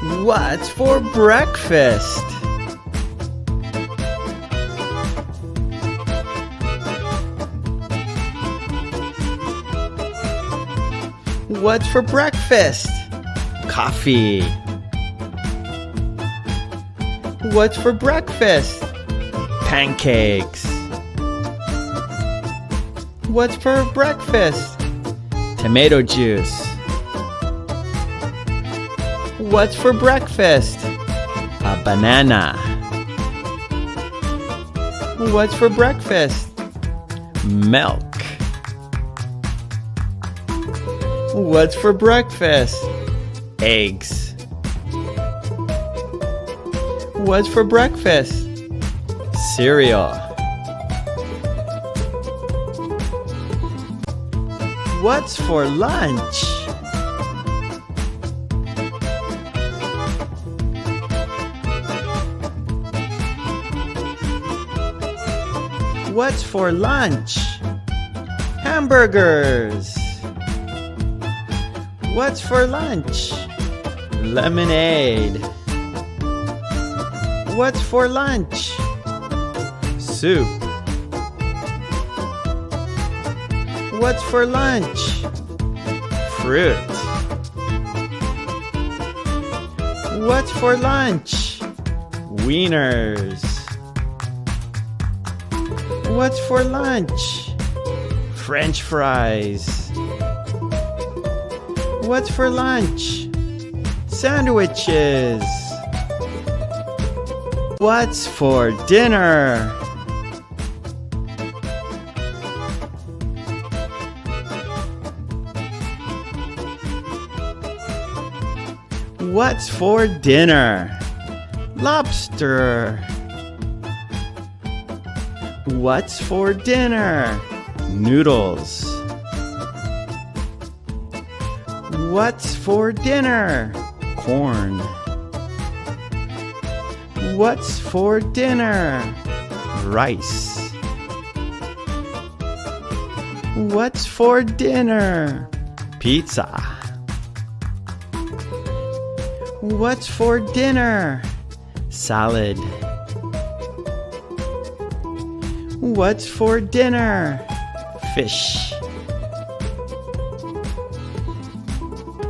What's for breakfast? What's for breakfast? Coffee. What's for breakfast? Pancakes. What's for breakfast? Tomato juice. What's for breakfast? A banana. What's for breakfast? Milk. What's for breakfast? Eggs. What's for breakfast? Cereal. What's for lunch? What's for lunch? Hamburgers. What's for lunch? Lemonade. What's for lunch? Soup. What's for lunch? Fruit. What's for lunch? Wieners. What's for lunch? French fries. What's for lunch? Sandwiches. What's for dinner? What's for dinner? Lobster. What's for dinner? Noodles. What's for dinner? Corn. What's for dinner? Rice. What's for dinner? Pizza. What's for dinner? Salad. What's for dinner? Fish.